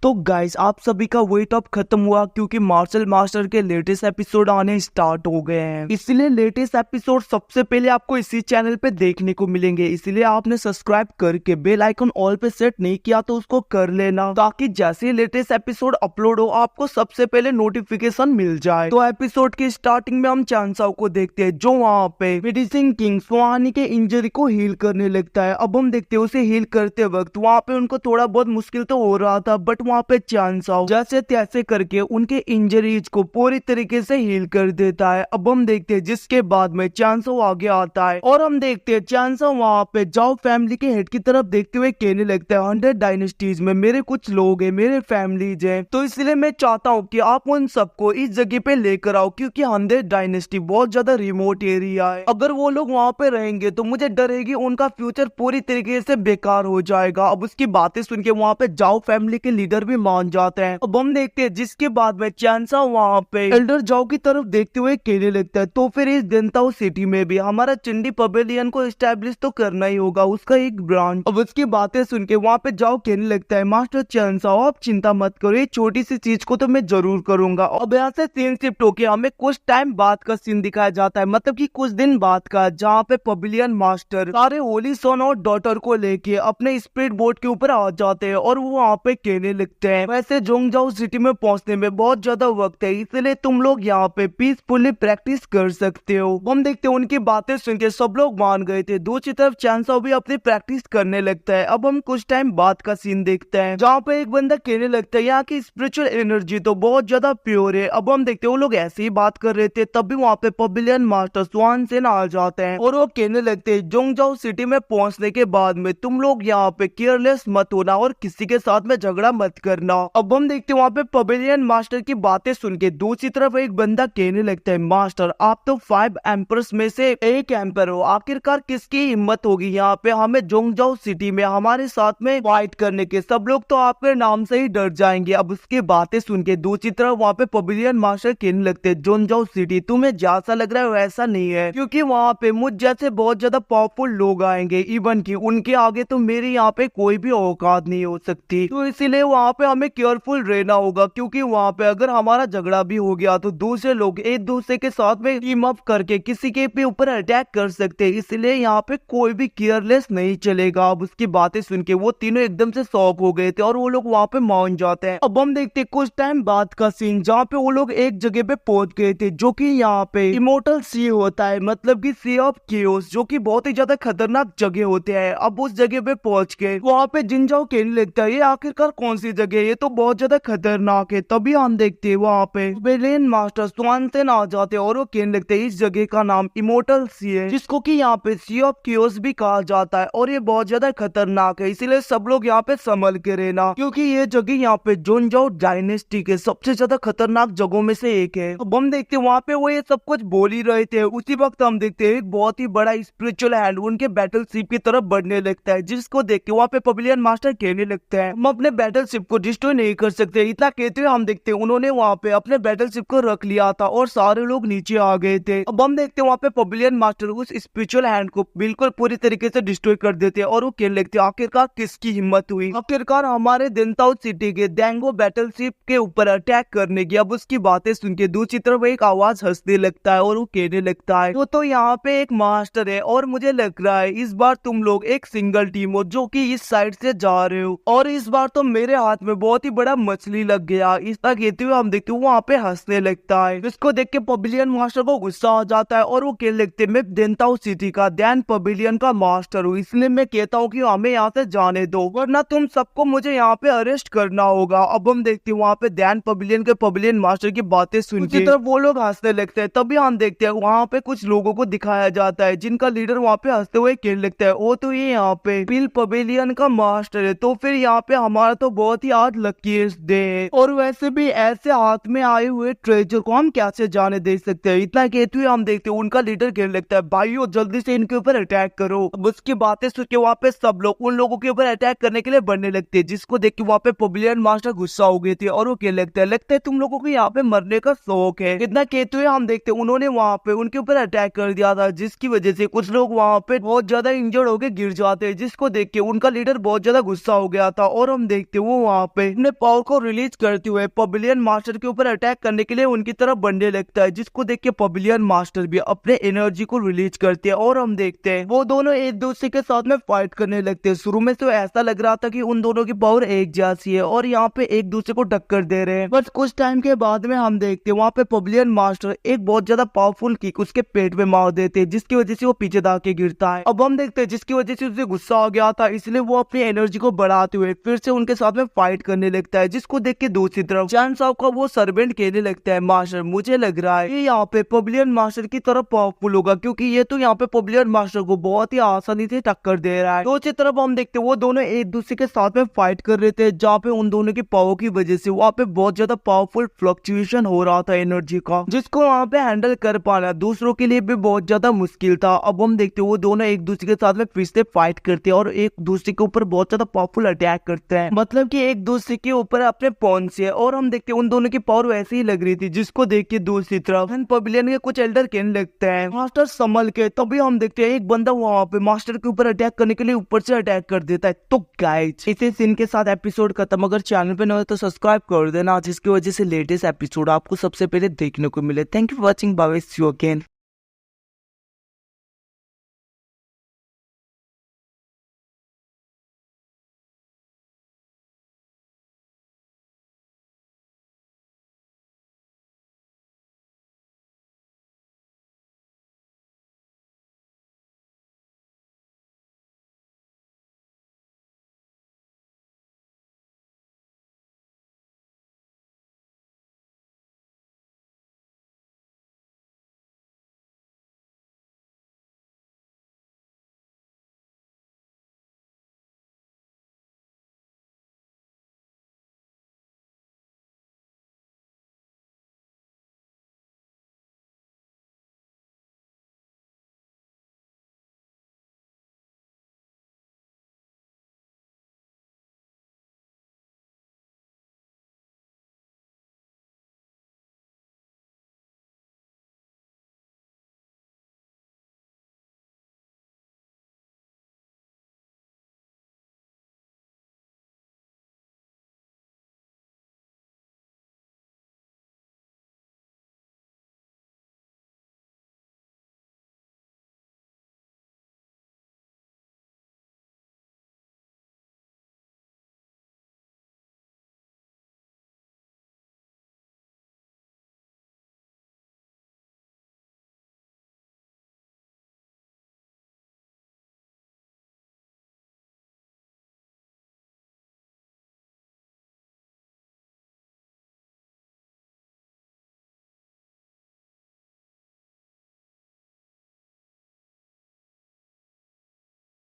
तो गाइस आप सभी का वेट अब खत्म हुआ क्योंकि मार्शल मास्टर के लेटेस्ट एपिसोड आने स्टार्ट हो गए हैं। इसलिए लेटेस्ट एपिसोड सबसे पहले आपको इसी चैनल पे देखने को मिलेंगे। इसलिए आपने सब्सक्राइब करके बेल आइकन ऑल पे सेट नहीं किया तो उसको कर लेना, ताकि जैसे ही लेटेस्ट एपिसोड अपलोड हो आपको सबसे पहले नोटिफिकेशन मिल जाए। तो एपिसोड की स्टार्टिंग में हम चांसाओ को देखते हैं जो वहाँ पे मेडिसिन किंग सुहानी के इंजरी को हील करने लगता है। अब हम देखते हैं उसे हील करते वक्त वहाँ पे उनको थोड़ा बहुत मुश्किल तो हो रहा था, बट वहाँ पे चांसाओ जैसे तैसे करके उनके इंजरीज को पूरी तरीके से हील कर देता है। अब हम देखते हैं जिसके बाद में चांसाओ आगे आता है और हम देखते हैं चांसाओ वहाँ पे जाओ फैमिली के हेड की तरफ देखते हुए कहने लगता है 100 डायनेस्टीज में मेरे कुछ लोग हैं, मेरे फैमिलीज हैं, तो इसलिए मैं चाहता हूँ कि आप उन सबको इस जगह पे लेकर आओ क्योंकि 100 डायनेस्टी बहुत ज्यादा रिमोट एरिया है। अगर वो लोग वहाँ पे रहेंगे तो मुझे डर है कि उनका फ्यूचर पूरी तरीके से बेकार हो जाएगा। अब उसकी बातें सुन के वहाँ पे जाओ फैमिली के लीडर भी मान जाते हैं। अब हम देखते हैं जिसके बाद में चांसाओ वहाँ पे एल्डर जाओ की तरफ देखते हुए कहने लगता है तो फिर इस देनताओ सिटी में भी हमारा चिंडी पवेलियन को एस्टेब्लिश तो करना ही होगा, उसका एक ब्रांच। अब उसकी बातें सुन के वहाँ पे जाओ कहने लगता है मास्टर चांसाओ आप चिंता मत करो, ये छोटी सी चीज को तो मैं जरूर करूंगा। अब यहाँ से सीन शिफ्ट होके हमें कुछ टाइम बाद का सीन दिखाया जाता है, मतलब कि कुछ दिन बाद का, जहाँ पे पवेलियन मास्टर सारे होली सन और डॉटर को लेके अपने स्पीड बोट के ऊपर आ जाते हैं और वो वहाँ पे कहने लगते हैं वैसे जोंगजाओ सिटी में पहुंचने में बहुत ज्यादा वक्त है, इसलिए तुम लोग यहाँ पे पीसफुली प्रैक्टिस कर सकते हो। हम देखते हैं उनकी बातें सुन के सब लोग मान गए थे। दूसरी तरफ चांसाओ भी अपनी प्रैक्टिस करने लगता है। अब हम कुछ टाइम बाद का सीन देखते हैं जहाँ पे एक बंदा कहने लगता है यहाँ की स्पिरिचुअल एनर्जी तो बहुत ज्यादा प्योर है। अब हम देखते हैं वो लोग ऐसे ही बात कर रहे थे, तभी वहाँ पे पवेलियन मास्टर स्वान सेन आ जाते हैं और वो कहने लगते हैं जोंगजाओ सिटी में पहुंचने के बाद में तुम लोग यहाँ पे केयरलेस मत होना और किसी के साथ में झगड़ा मत करना। अब हम देखते हैं वहाँ पे पवेलियन मास्टर की बातें सुन के दूसरी तरफ एक बंदा कहने लगता है मास्टर आप तो 5 एम्पर्स में से एक एम्पर हो, आखिरकार किसकी हिम्मत होगी यहाँ पे हमें जोंगजाओ सिटी में हमारे साथ में फाइट करने के, सब लोग तो आपके नाम से ही डर जाएंगे। अब उसकी बातें सुन के दूसरी तरफ वहाँ पे पवेलियन मास्टर कहने लगते हैं जोंगजाओ सिटी तुम्हें जैसा लग रहा है वैसा नहीं है, क्योंकि वहाँ पे मुझ जैसे बहुत ज्यादा पावरफुल लोग आएंगे, इवन की उनके आगे तो मेरी यहाँ पे कोई भी औकात नहीं हो सकती, तो इसीलिए वहाँ पे हमें केयरफुल रहना होगा, क्योंकि वहाँ पे अगर हमारा झगड़ा भी हो गया तो दूसरे लोग एक दूसरे के साथ में टीम अप करके किसी के भी ऊपर अटैक कर सकते हैं, इसलिए यहाँ पे कोई भी केयरलेस नहीं चलेगा। अब उसकी बातें सुन के वो तीनों एकदम से शॉक हो गए थे और वो लोग वहाँ पे मान जाते हैं। अब हम देखते हैं कुछ टाइम बाद का सीन जहाँ पे वो लोग एक जगह पे पहुंच गए थे जो कि यहाँ पे इमोर्टल सी होता है, मतलब कि सी ऑफ केओस, जो कि बहुत ही ज्यादा खतरनाक जगह होते हैं। अब उस जगह पे पहुंच के वहाँ पे जिनजाओ कहने लगता है ये आखिरकार कौन सी जगह है, ये तो बहुत ज्यादा खतरनाक है। तभी हम देखते हैं वहाँ पे पवेलियन मास्टर स्वान सेन आ जाते हैं और वो कहने लगते हैं इस जगह का नाम इमोर्टल सी है, जिसको कि यहाँ पे सी ऑफ केओस भी कहा जाता है और ये बहुत ज्यादा खतरनाक है, इसीलिए सब लोग यहाँ पे संभल के रहना, क्योंकि ये जगह यहाँ पे जोंगजाओ डायनेस्टी के सबसे ज्यादा खतरनाक जगहों में से एक है। अब हम देखते हैं वहाँ पे वो ये सब कुछ बोल ही रहे थे, उसी वक्त हम देखते हैं एक बहुत ही बड़ा स्पिरिचुअल हैंड उनके बैटल शिप की तरफ बढ़ने लगता है, जिसको देख के वहाँ पे पवेलियन मास्टर कहने लगता है हम अपने बैटल शिप को डिस्ट्रॉय नहीं कर सकते। इतना कहते हुए हम देखते हैं उन्होंने वहाँ पे अपने बैटल शिप को रख लिया था और सारे लोग नीचे आ गए थे। अब हम देखते हैं वहाँ पे पवेलियन मास्टर उस स्पिरिचुअल हैंड को बिल्कुल पूरी तरीके से डिस्ट्रॉय कर देते हैं और वो कहने लगते हैं आखिरकार किसकी हिम्मत हुई, आखिरकार हमारे देनताओ सिटी के डैंगो बैटल शिप के ऊपर अटैक करने की। अब उसकी बातें सुन के दूसरी तरफ एक आवाज हंसने लगता है और वो कहने लगता है तो यहाँ पे एक मास्टर है और मुझे लग रहा है इस बार तुम लोग एक सिंगल टीम हो जो कि इस साइड से जा रहे हो और इस बार तो मेरे हाथ में बहुत ही बड़ा मछली लग गया। इस तरह कहते हुए हम देखते हैं वहाँ पे हंसने लगता है, इसको देख के पवेलियन मास्टर को गुस्सा आ जाता है और वो कहने लगते मैं देनताओ सिटी का दैन पवेलियन का मास्टर हूँ, इसलिए मैं कहता हूँ कि हमें यहाँ से जाने दो वरना तुम सबको मुझे यहाँ पे अरेस्ट करना होगा। अब हम देखते हैं वहाँ पे दैन पवेलियन के पवेलियन मास्टर की बातें सुन के वो लोग हंसने लगते हैं। तभी हम देखते हैं वहाँ पे कुछ लोगों को दिखाया जाता है जिनका लीडर वहाँ पे हंसते हुए कहने लगता है वो तो ये यहाँ पे पिल पवेलियन का मास्टर है, तो फिर यहाँ पे हमारा तो बहुत ही आज लकीस्ट डे है और वैसे भी ऐसे हाथ में आए हुए ट्रेजर को हम कैसे जाने दे सकते हैं। इतना कहते हुए हम देखते हैं उनका लीडर कहने लगता है भाइयों जल्दी से इनके ऊपर अटैक करो। अब उसकी बातें सुन के वहाँ पे सब लोग उन लोगों के ऊपर अटैक करने के लिए बढ़ने लगते हैं, जिसको देख के वहाँ पे पवेलियन मास्टर गुस्सा हो गए थे और वो कहने लगता है तुम लोगों को यहाँ पे मरने का शौक है। इतना कहते हुए हम देखते हैं उन्होंने वहाँ पे उनके ऊपर अटैक कर दिया था, जिसकी वजह से कुछ लोग वहाँ पे बहुत ज्यादा इंजर्ड होके गिर जाते हैं, जिसको देख के उनका लीडर बहुत ज्यादा गुस्सा हो गया था और हम देखते हैं वो वहाँ पे अपने पावर को रिलीज करते हुए पवेलियन मास्टर के ऊपर अटैक करने के लिए उनकी तरफ बढ़ने लगता है, जिसको देख के पवेलियन मास्टर भी अपने एनर्जी को रिलीज करते हैं और हम देखते हैं वो दोनों एक दूसरे के साथ में फाइट करने लगते हैं। शुरू में तो ऐसा लग रहा था कि उन दोनों की पावर एक जैसी है और यहाँ पे एक दूसरे को टक्कर दे रहे हैं, बस कुछ टाइम के बाद में हम देखते हैं वहाँ पे पवेलियन मास्टर एक बहुत ज्यादा पावरफुल किक उसके पेट में मार देते हैं, जिसकी वजह से वो पीछे दाग के गिरता है। अब हम देखते हैं जिसकी वजह से उसे गुस्सा आ गया था, इसलिए वो अपनी एनर्जी को बढ़ाते हुए फिर से उनके साथ में फाइट करने लगता है, जिसको देख के दूसरी तरफ चैन साहब का वो सर्वेंट कहने लगता है, मास्टर मुझे लग रहा है ये यहाँ पे पवेलियन मास्टर की तरफ पावरफुल होगा, क्योंकि ये तो यहाँ पे पवेलियन मास्टर को बहुत ही आसानी से टक्कर दे रहा है। दूसरी तरफ हम देखते हैं वो दोनों एक दूसरे के साथ में फाइट कर रहे थे, जहाँ पे उन दोनों की पावर की वजह से वहाँ पे बहुत ज्यादा पावरफुल फ्लक्चुएशन हो रहा था एनर्जी का, जिसको वहाँ पे हैंडल कर पाना दूसरों के लिए भी बहुत ज्यादा मुश्किल था। अब हम देखते हैं वो दोनों एक दूसरे के साथ में फिर से फाइट करते हैं और एक दूसरे के ऊपर बहुत ज्यादा पावरफुल अटैक करते हैं, मतलब कि एक दूसरे के ऊपर अपने पॉन से। और हम देखते हैं उन दोनों की पावर वैसे ही लग रही थी, जिसको देख के दूसरी तरफ पवेलियन के कुछ एल्डर कहने लगते हैं, मास्टर संभल के। तभी हम देखते हैं एक बंदा वहाँ पे मास्टर के ऊपर अटैक करने के लिए ऊपर से अटैक कर देता है। तो गाइस इसी सीन के साथ एपिसोड खत्म। अगर चैनल पे नए हो तो सब्सक्राइब कर देना, जिसकी वजह से लेटेस्ट एपिसोड आपको सबसे पहले देखने को मिले। Thank you for watching, bye, see you again.